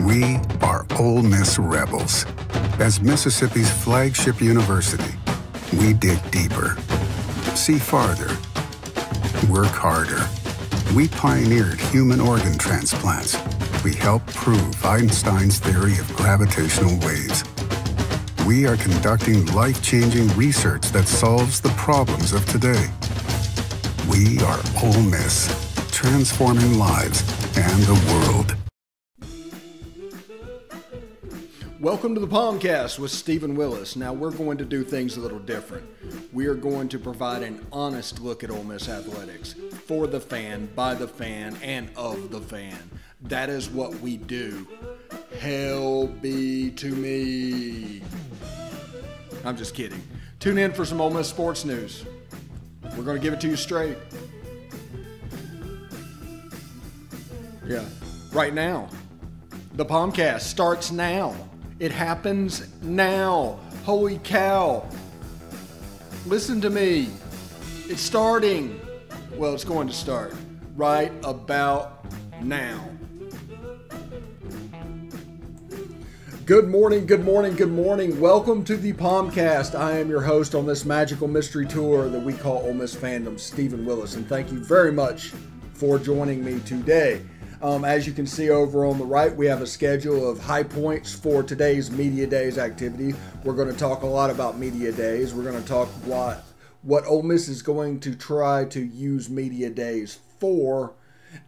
We are Ole Miss Rebels. As Mississippi's flagship university, we dig deeper, see farther, work harder. We pioneered human organ transplants. We helped prove Einstein's theory of gravitational waves. We are conducting life-changing research that solves the problems of today. We are Ole Miss, transforming lives and the world. Welcome to the Palmcast with Stephen Willis. Now we're going to do things a little different. We are going to provide an honest look at Ole Miss athletics for the fan, by the fan, and of the fan. That is what we do. Hell be to me. I'm just kidding. Tune in for some Ole Miss sports news. We're going to give it to you straight. Yeah, right now. The Palmcast starts now. It happens now. Holy cow. Listen to me. It's starting. Well, it's going to start right about now. Good morning, good morning, good morning. Welcome to the Palmcast. I am your host on this magical mystery tour that we call Ole Miss Fandom, Stephen Willis, and thank you very much for joining me today. As you can see over on the right, we have a schedule of high points for today's Media Days activity. We're going to talk a lot about Media Days. We're going to talk what Ole Miss is going to try to use Media Days for.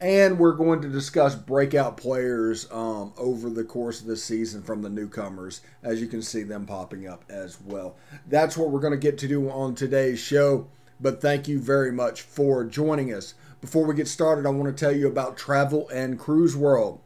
And we're going to discuss breakout players over the course of the season from the newcomers, as you can see them popping up as well. That's what we're going to get to do on today's show. But thank you very much for joining us. Before we get started, I want to tell you about Travel and Cruise World.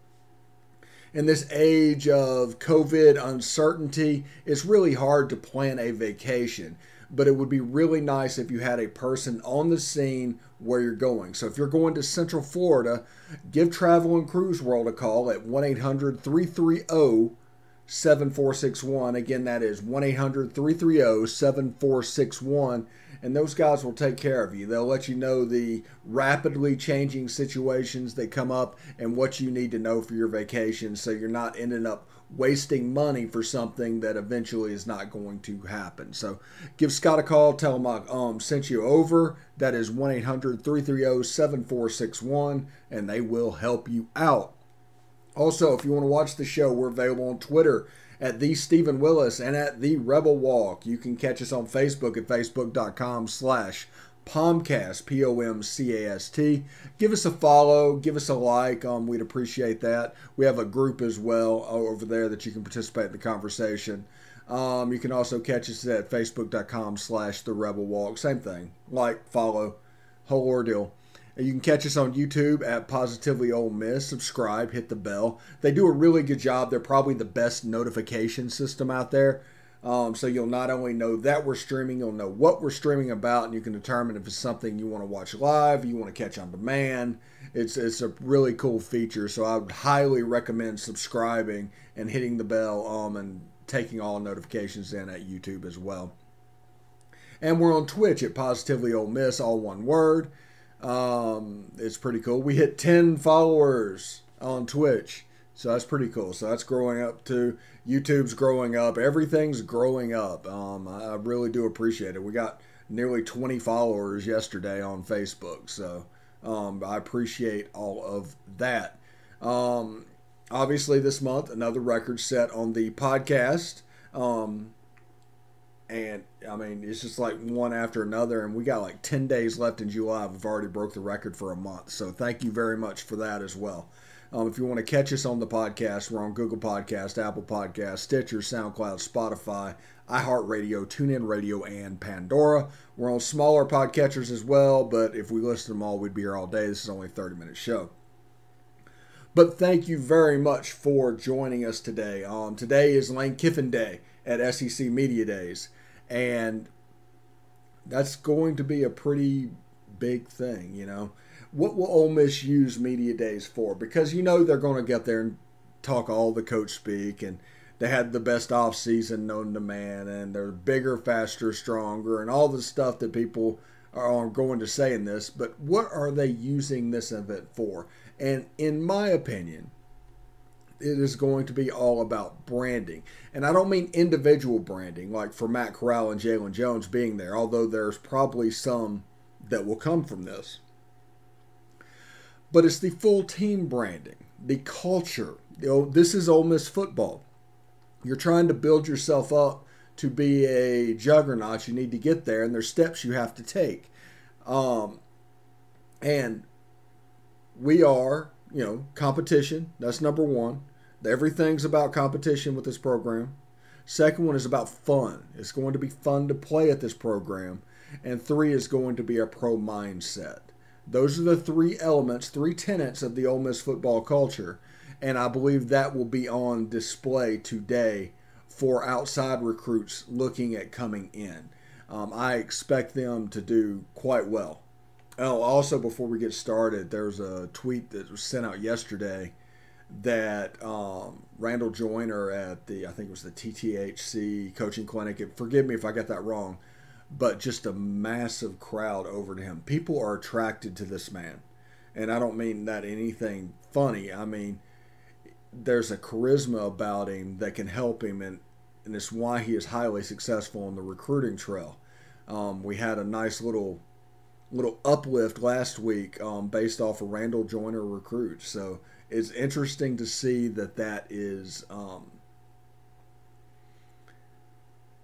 In this age of COVID uncertainty, it's really hard to plan a vacation, but it would be really nice if you had a person on the scene where you're going. So if you're going to Central Florida, give Travel and Cruise World a call at 1-800-330-7461. Again, that is 1-800-330-7461. And those guys will take care of you. They'll let you know the rapidly changing situations that come up and what you need to know for your vacation so you're not ending up wasting money for something that eventually is not going to happen. So give Scott a call. Tell him I sent you over. That is 1-800-330-7461, and they will help you out. Also, if you want to watch the show, we're available on Twitter at The Stephen Willis and at The Rebel Walk. You can catch us on Facebook at facebook.com/Palmcast, P-O-M-C-A-S-T. Give us a follow, give us a like. We'd appreciate that. We have a group as well over there that you can participate in the conversation. You can also catch us at facebook.com/The Rebel Walk. Same thing. Like, follow, whole ordeal. You can catch us on YouTube at Positively Ole Miss. Subscribe, hit the bell. They do a really good job. They're probably the best notification system out there. So you'll not only know that we're streaming, you'll know what we're streaming about, and you can determine if it's something you want to watch live, you want to catch on demand. It's a really cool feature. So I would highly recommend subscribing and hitting the bell and taking all notifications in at YouTube as well. And we're on Twitch at Positively Ole Miss, all one word. It's pretty cool. We hit 10 followers on Twitch, so that's pretty cool. So that's growing up too. YouTube's growing up. Everything's growing up. I really do appreciate it. We got nearly 20 followers yesterday on Facebook, so I appreciate all of that. Obviously this month, another record set on the podcast. And, I mean, it's just like one after another. And we got like 10 days left in July. We've already broke the record for a month. So thank you very much for that as well. If you want to catch us on the podcast, we're on Google Podcast, Apple Podcast, Stitcher, SoundCloud, Spotify, iHeartRadio, TuneIn Radio, and Pandora. We're on smaller podcatchers as well. But if we listed them all, we'd be here all day. This is only a 30-minute show. But thank you very much for joining us today. Today is Lane Kiffin Day at SEC Media Days. And that's going to be a pretty big thing, you know. What will Ole Miss use Media Days for? Because you know they're going to get there and talk all the coach speak, and they had the best offseason known to man, and they're bigger, faster, stronger, and all the stuff that people are going to say in this. But what are they using this event for? And in my opinion, it is going to be all about branding. And I don't mean individual branding, like for Matt Corral and Jalen Jones being there, although there's probably some that will come from this. But it's the full team branding, the culture. This is Ole Miss football. You're trying to build yourself up to be a juggernaut. You need to get there, and there's steps you have to take. And we are, competition. That's number one. Everything's about competition with this program. Second one is about fun. It's going to be fun to play at this program. And 3 is going to be a pro mindset. Those are the 3 elements, 3 tenets of the Ole Miss football culture. And I believe that will be on display today for outside recruits looking at coming in. I expect them to do quite well. Oh, also, before we get started, there's a tweet that was sent out yesterday that Randall Joyner at I think it was the TTHC coaching clinic, and forgive me if I got that wrong, but just a massive crowd over to him. People are attracted to this man. And I don't mean that anything funny. I mean, there's a charisma about him that can help him, and it's why he is highly successful on the recruiting trail. We had a nice little uplift last week based off of Randall Joyner recruits. So it's interesting to see that is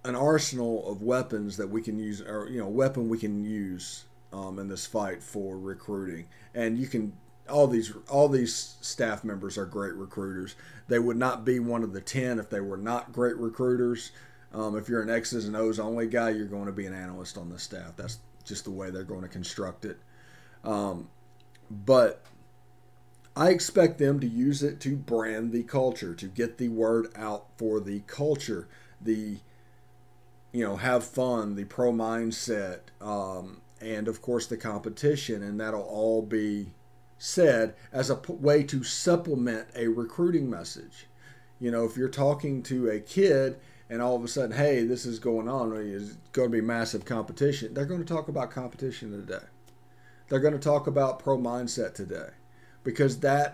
an arsenal of weapons that we can use, or weapon we can use in this fight for recruiting. And you can all these staff members are great recruiters. They would not be one of the 10 if they were not great recruiters. If you're an X's and O's only guy, you're going to be an analyst on the staff. That's just the way they're going to construct it. But I expect them to use it to brand the culture, to get the word out for the culture, have fun, the pro mindset, and of course the competition, and that'll all be said as a way to supplement a recruiting message. If you're talking to a kid and all of a sudden, hey, this is going on, it's going to be massive competition, they're going to talk about competition today. They're going to talk about pro mindset today, because those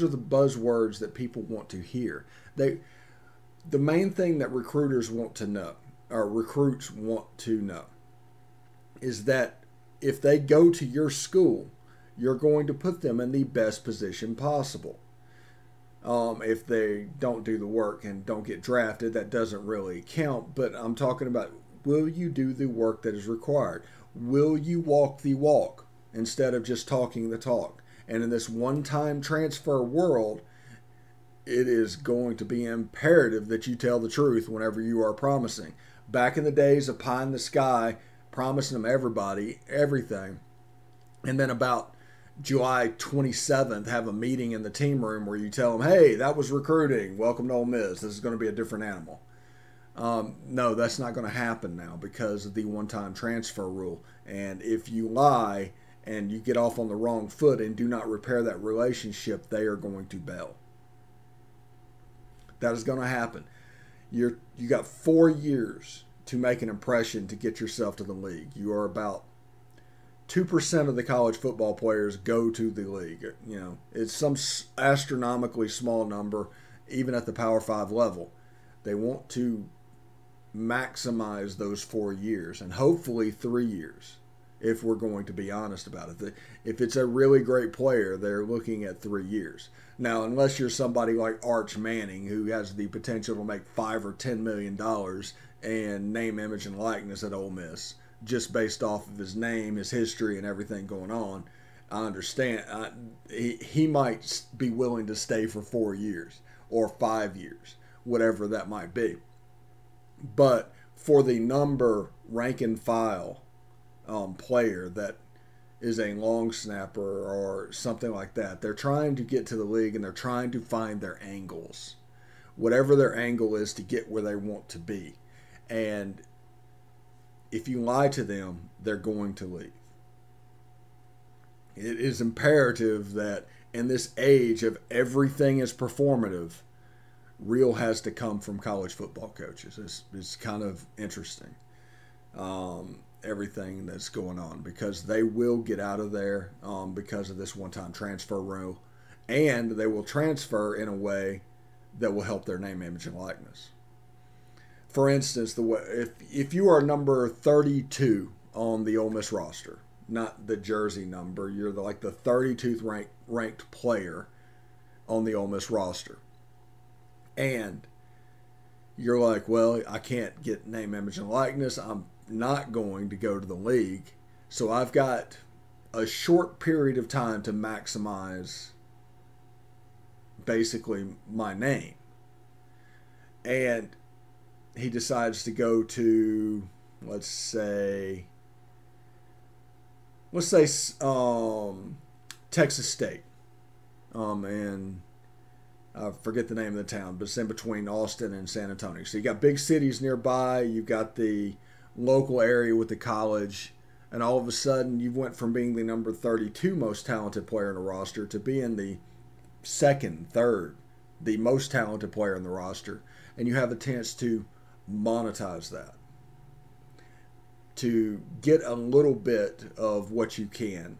are the buzzwords that people want to hear. The main thing that recruiters want to know, or recruits want to know, is that if they go to your school, you're going to put them in the best position possible. If they don't do the work and don't get drafted, that doesn't really count. But I'm talking about, will you do the work that is required? Will you walk the walk instead of just talking the talk? And in this one-time transfer world, it is going to be imperative that you tell the truth whenever you are promising. Back in the days of pie in the sky, promising them everybody, everything, and then about July 27th, have a meeting in the team room where you tell them, hey, that was recruiting. Welcome to Ole Miss. This is going to be a different animal. No, that's not going to happen now because of the one-time transfer rule. And if you lie and you get off on the wrong foot and do not repair that relationship, they are going to bail. That is going to happen. You got 4 years to make an impression to get yourself to the league. You are about 2% of the college football players go to the league. It's some astronomically small number, even at the Power 5 level. They want to maximize those 4 years, and hopefully 3 years, if we're going to be honest about it. If it's a really great player, they're looking at 3 years. Now, unless you're somebody like Arch Manning, who has the potential to make $5 or $10 million and name, image, and likeness at Ole Miss, just based off of his name, his history, and everything going on, I understand. He might be willing to stay for 4 years or 5 years, whatever that might be. But for the number rank and file player that is a long snapper or something like that, they're trying to get to the league and they're trying to find their angles, whatever their angle is, to get where they want to be. And if you lie to them, they're going to leave. It is imperative that in this age of everything is performative, real has to come from college football coaches. It's kind of interesting, everything that's going on, because they will get out of there because of this one-time transfer rule. and they will transfer in a way that will help their name, image, and likeness. For instance, if you are number 32 on the Ole Miss roster, not the jersey number, you're like the 32th ranked player on the Ole Miss roster, and you're like, well, I can't get name, image, and likeness. I'm not going to go to the league, so I've got a short period of time to maximize basically my name. And he decides to go to, let's say Texas State, and I forget the name of the town, but it's in between Austin and San Antonio. So you got big cities nearby, you've got the local area with the college, and all of a sudden you went from being the number 32 most talented player in the roster to being the second, third, the most talented player in the roster, and you have a chance to monetize that, to get a little bit of what you can,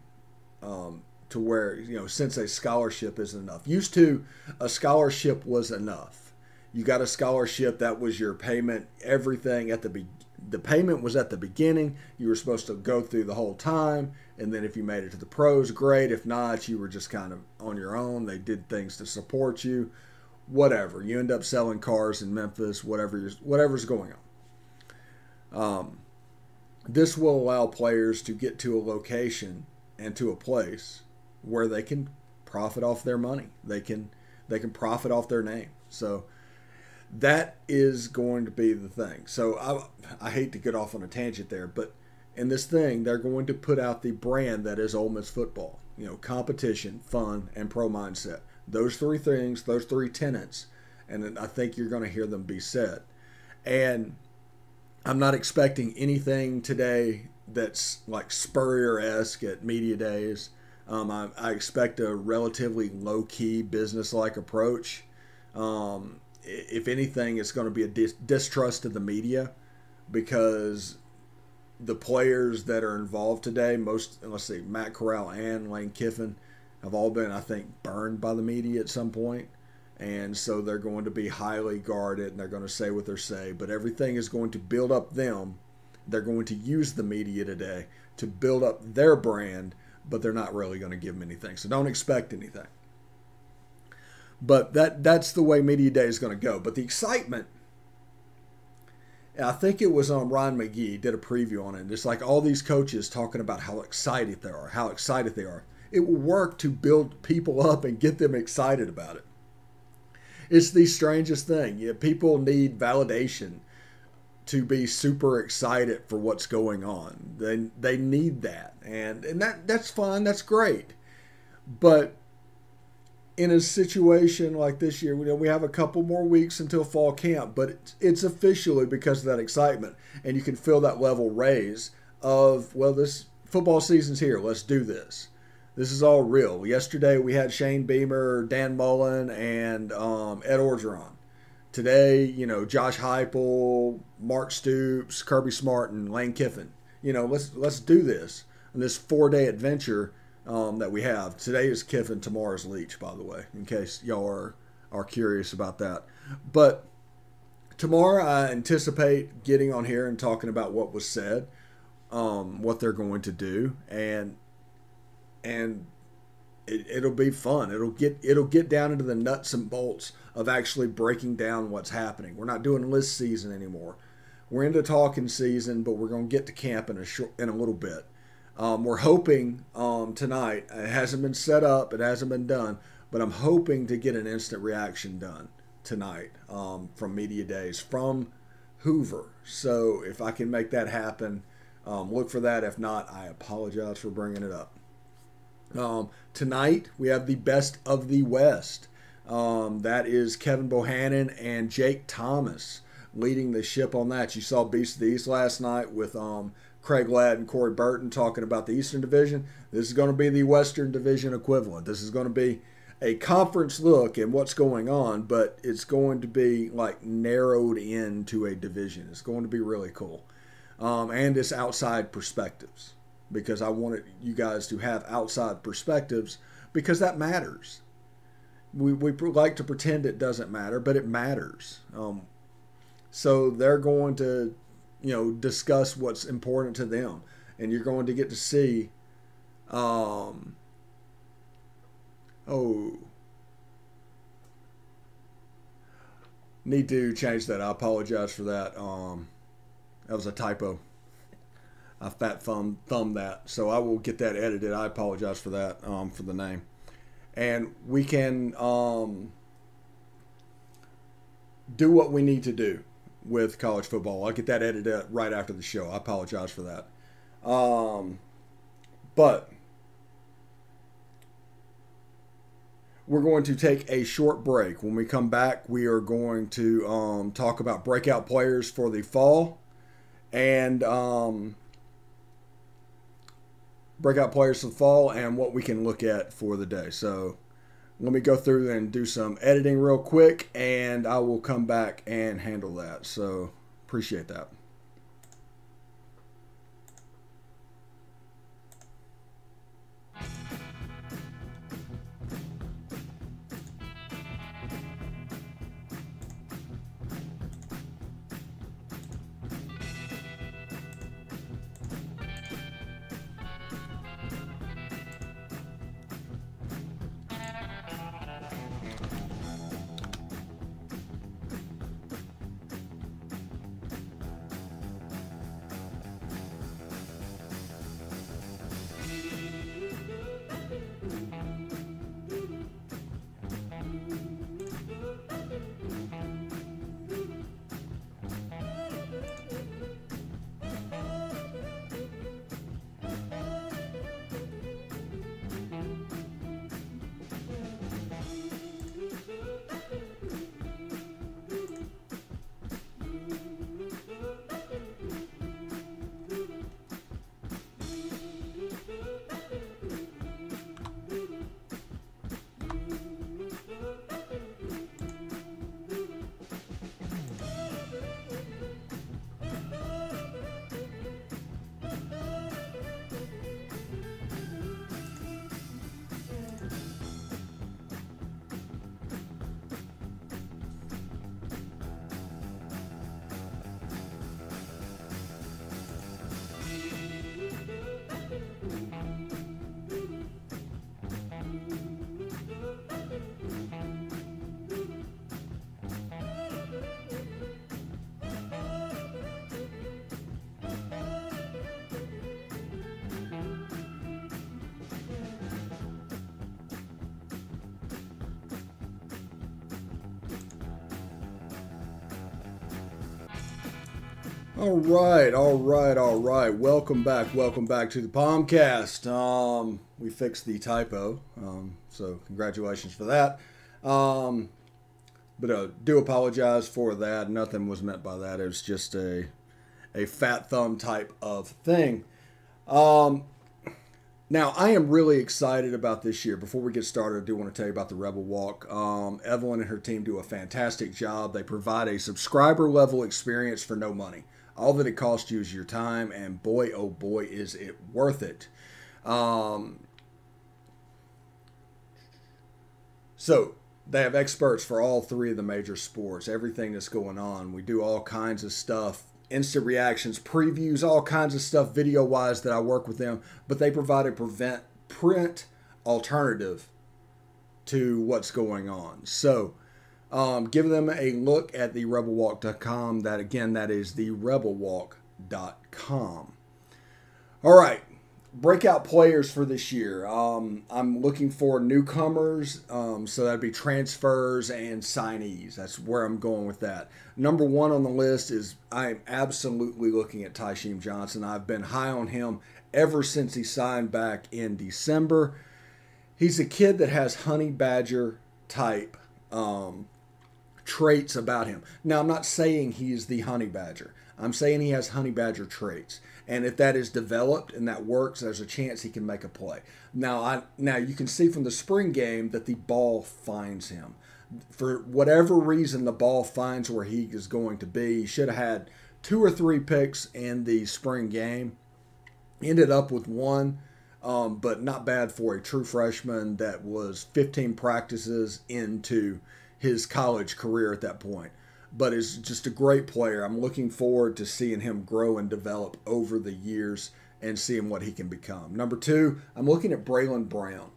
to where, since a scholarship isn't enough. Used to, a scholarship was enough. You got a scholarship, that was your payment, everything at the payment was at the beginning. You were supposed to go through the whole time, and then if you made it to the pros, great. If not, you were just kind of on your own. They did things to support you, whatever. You end up selling cars in Memphis, whatever's going on. This will allow players to get to a location and to a place where they can profit off their money. They can profit off their name. So that is going to be the thing. So I hate to get off on a tangent there, but in this thing, they're going to put out the brand that is Ole Miss football. Competition, fun, and pro mindset. Those three things, those three tenets, and I think you're going to hear them be said. And I'm not expecting anything today that's like Spurrier-esque at media days. I expect a relatively low-key, business-like approach. If anything, it's going to be a distrust of the media, because the players that are involved today, Matt Corral and Lane Kiffin, have all been, I think, burned by the media at some point. And so they're going to be highly guarded, and they're going to say what they say. But everything is going to build up them. They're going to use the media today to build up their brand, but they're not really going to give them anything. So don't expect anything. But that's the way Media Day is going to go. But the excitement, I think it was Ryan McGee did a preview on it. It's like all these coaches talking about how excited they are, It will work to build people up and get them excited about it. It's the strangest thing. People need validation to be super excited for what's going on. They need that. And that's fine. That's great. But in a situation like this year, we have a couple more weeks until fall camp, but it's officially because of that excitement. And you can feel that level raise of, well, this football season's here. Let's do this. This is all real. Yesterday we had Shane Beamer, Dan Mullen, and Ed Orgeron. Today, Josh Heupel, Mark Stoops, Kirby Smart, and Lane Kiffin. Let's do this. And this 4-day adventure that we have. Today is Kiffin, tomorrow's Leach, by the way, in case y'all are curious about that. But tomorrow I anticipate getting on here and talking about what was said, what they're going to do, and it'll be fun. It'll get down into the nuts and bolts of actually breaking down what's happening. We're not doing list season anymore. We're into talking season, but we're going to get to camp in a little bit. We're hoping tonight. It hasn't been set up. It hasn't been done, but I'm hoping to get an instant reaction done tonight from Media Days from Hoover. So if I can make that happen, look for that. If not, I apologize for bringing it up. Tonight we have the Best of the West. That is Kevin Bohannon and Jake Thomas leading the ship on that. You saw Beast of the East last night with Craig Ladd and Corey Burton talking about the Eastern Division. This is going to be the Western Division equivalent. This is going to be a conference look at what's going on, but it's going to be like narrowed into a division. It's going to be really cool. And it's outside perspectives, because I wanted you guys to have outside perspectives, because that matters. we like to pretend it doesn't matter, but it matters. So they're going to, discuss what's important to them, and you're going to get to see. Need to change that. I apologize for that. That was a typo. I fat thumbed that, so I will get that edited. I apologize for that, for the name. And we can do what we need to do with college football. I'll get that edited right after the show. I apologize for that. But we're going to take a short break. When we come back, we are going to talk about breakout players for the fall and breakout players for the fall and what we can look at for the day. So let me go through and do some editing real quick, and I will come back and handle that. So appreciate that. All right. Welcome back to the Palmcast. We fixed the typo, so congratulations for that. But do apologize for that. Nothing was meant by that. It was just a fat thumb type of thing. Now, I am really excited about this year. Before we get started, I do want to tell you about the Rebel Walk. Evelyn and her team do a fantastic job. They provide a subscriber level experience for no money. All that it costs you is your time, and boy, oh boy, is it worth it. So they have experts for all three of the major sports, everything that's going on. We do all kinds of stuff, instant reactions, previews, all kinds of stuff video-wise that I work with them, but they provide a print alternative to what's going on. So give them a look at the rebelwalk.com. That is the rebelwalk.com. All right, breakout players for this year. I'm looking for newcomers, so that'd be transfers and signees. That's where I'm going with that. Number one on the list is I'm absolutely looking at Tysheem Johnson. I've been high on him ever since he signed back in December. He's a kid that has honey badger type traits about him. Now, I'm not saying he's the honey badger. I'm saying he has honey badger traits. And if that is developed and that works, there's a chance he can make a play. Now you can see from the spring game that the ball finds him. For whatever reason, the ball finds where he is going to be. He should have had 2 or 3 picks in the spring game. Ended up with 1. but not bad for a true freshman that was 15 practices into his college career at that point. But is just a great player. I'm looking forward to seeing him grow and develop over the years and seeing what he can become. Number 2, I'm looking at Braylon Brown.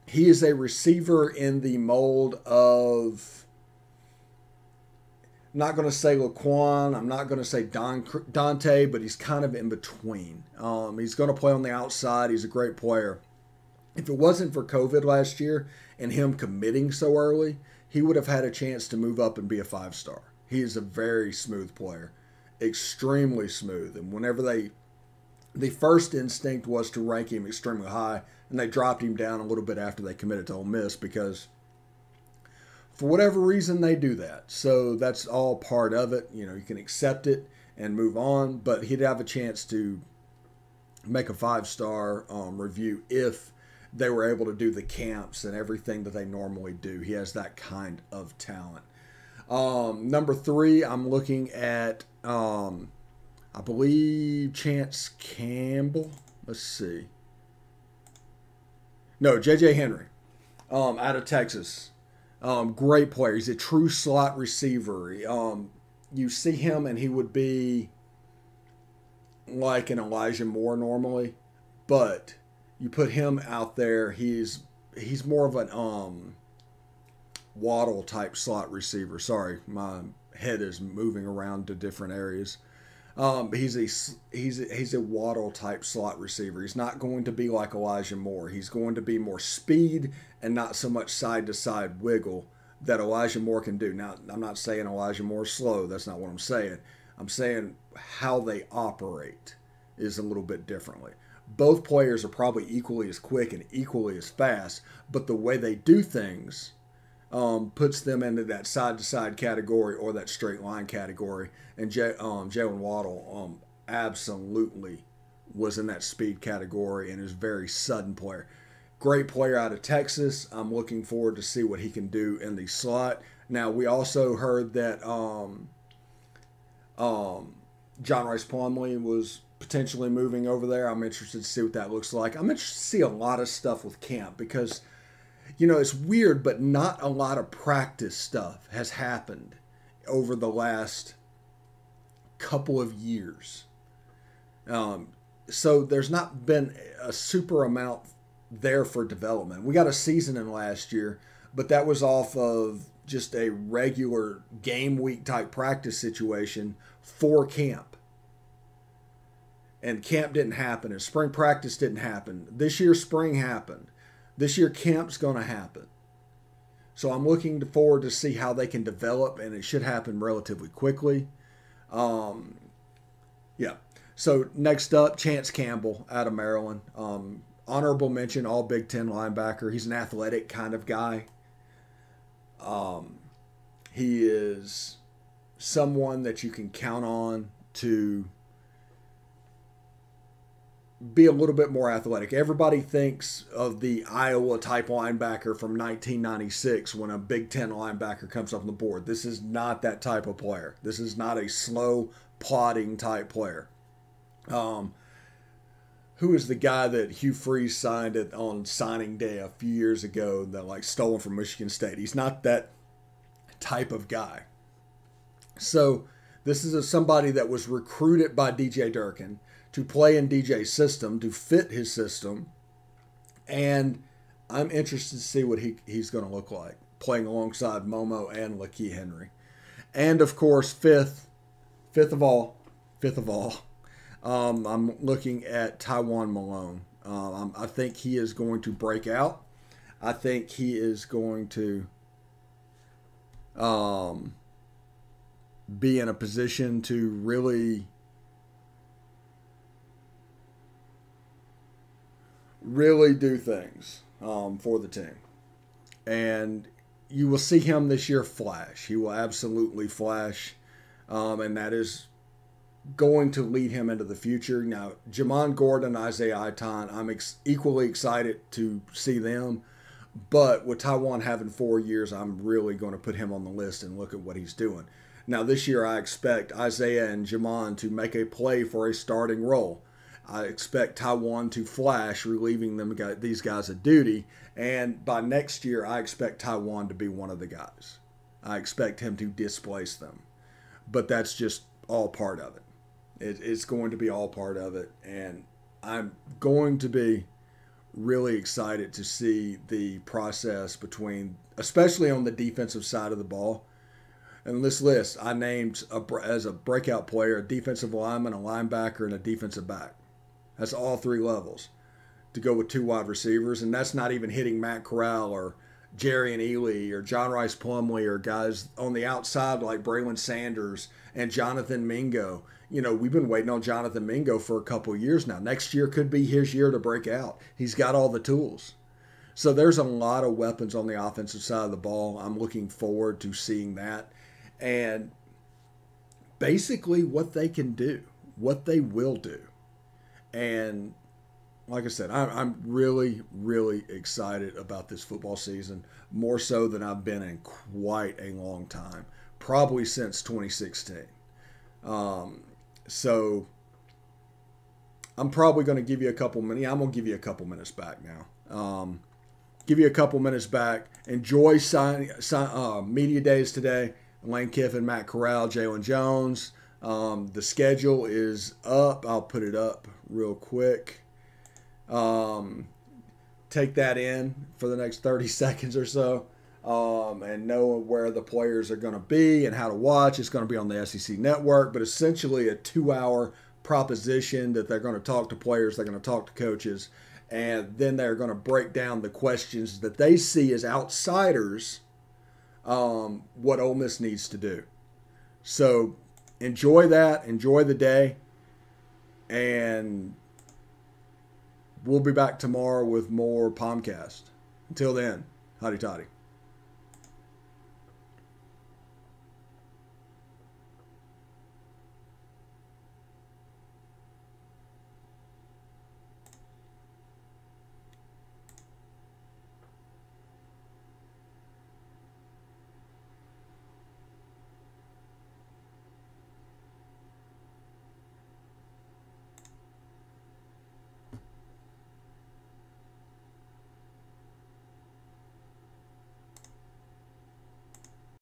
He is a receiver in the mold of, I'm not going to say Laquan, I'm not going to say Dante, but he's kind of in between. He's going to play on the outside. He's a great player. If it wasn't for COVID last year and him committing so early, he would have had a chance to move up and be a 5-star. He is a very smooth player, extremely smooth. And whenever the first instinct was to rank him extremely high, and they dropped him down a little bit after they committed to Ole Miss because for whatever reason they do that. So that's all part of it. You know, you can accept it and move on, but he'd have a chance to make a 5-star review if they were able to do the camps and everything that they normally do. He has that kind of talent. Number 3, I'm looking at, I believe, Chance Campbell. Let's see. No, J.J. Henry out of Texas. Great player. He's a true slot receiver. You see him and he would be like an Elijah Moore normally, but you put him out there, he's more of an Waddle type slot receiver. Sorry, my head is moving around to different areas. He's a Waddle type slot receiver. He's not going to be like Elijah Moore. He's going to be more speed and not so much side to side wiggle that Elijah Moore can do. Now, I'm not saying Elijah Moore's slow. That's not what I'm saying. I'm saying how they operate is a little bit differently. Both players are probably equally as quick and equally as fast, but the way they do things puts them into that side-to-side category or that straight line category. And Jalen Waddle absolutely was in that speed category and is a very sudden player. Great player out of Texas. I'm looking forward to see what he can do in the slot. Now, we also heard that John Rice Plumlee was potentially moving over there. I'm interested to see what that looks like. I'm interested to see a lot of stuff with camp because, you know, it's weird, but not a lot of practice stuff has happened over the last couple of years. So there's not been a super amount there for development. We got a season in last year, but that was off of just a regular game week type practice situation for camp. And camp didn't happen, and spring practice didn't happen. This year, spring happened. This year, camp's going to happen. So I'm looking forward to see how they can develop, and it should happen relatively quickly. Yeah. So next up, Chance Campbell out of Maryland. Honorable mention, all Big Ten linebacker. He's an athletic kind of guy. He is someone that you can count on to be a little bit more athletic. Everybody thinks of the Iowa type linebacker from 1996 when a Big Ten linebacker comes up on the board. This is not that type of player. This is not a slow, plodding type player. Who is the guy that Hugh Freeze signed on signing day a few years ago that like stolen from Michigan State? He's not that type of guy. So this is somebody that was recruited by DJ Durkin to play in DJ's system, to fit his system. And I'm interested to see what he's going to look like, playing alongside Momo and Lakeith Henry. And, of course, fifth of all, I'm looking at Tywone Malone. I think he is going to break out. I think he is going to be in a position to really do things for the team. And you will see him this year flash. He will absolutely flash. And that is going to lead him into the future. Now, Jamon Gordon, Isaiah Iton, I'm equally excited to see them. But with Tywone having 4 years, I'm really going to put him on the list and look at what he's doing. Now, this year, I expect Isaiah and Jamon to make a play for a starting role. I expect Taiwan to flash, relieving these guys of duty. And by next year, I expect Taiwan to be one of the guys. I expect him to displace them. But that's just all part of it. It's going to be all part of it. And I'm going to be really excited to see the process between, especially on the defensive side of the ball. And this list, I named as a breakout player a defensive lineman, a linebacker, and a defensive back. That's all three levels to go with 2 wide receivers. And that's not even hitting Matt Corral or Jerry and Ely or John Rice Plumlee or guys on the outside like Braylon Sanders and Jonathan Mingo. We've been waiting on Jonathan Mingo for a couple of years now. Next year could be his year to break out. He's got all the tools. So there's a lot of weapons on the offensive side of the ball. I'm looking forward to seeing that. And basically what they can do, what they will do. And like I said, I'm really, really excited about this football season, more so than I've been in quite a long time, probably since 2016. So I'm probably going to give you a couple minutes. I'm going to give you a couple minutes back now. Give you a couple minutes back. Enjoy media days today. Lane Kiffin, Matt Corral, Jalen Jones. The schedule is up. I'll put it up real quick. Take that in for the next 30 seconds or so, and know where the players are going to be and how to watch. It's going to be on the SEC Network, but essentially a 2-hour proposition that they're going to talk to players, they're going to talk to coaches, and then they're going to break down the questions that they see as outsiders, what Ole Miss needs to do. So enjoy that. Enjoy the day. And we'll be back tomorrow with more Palmcast. Until then, howdy toddy.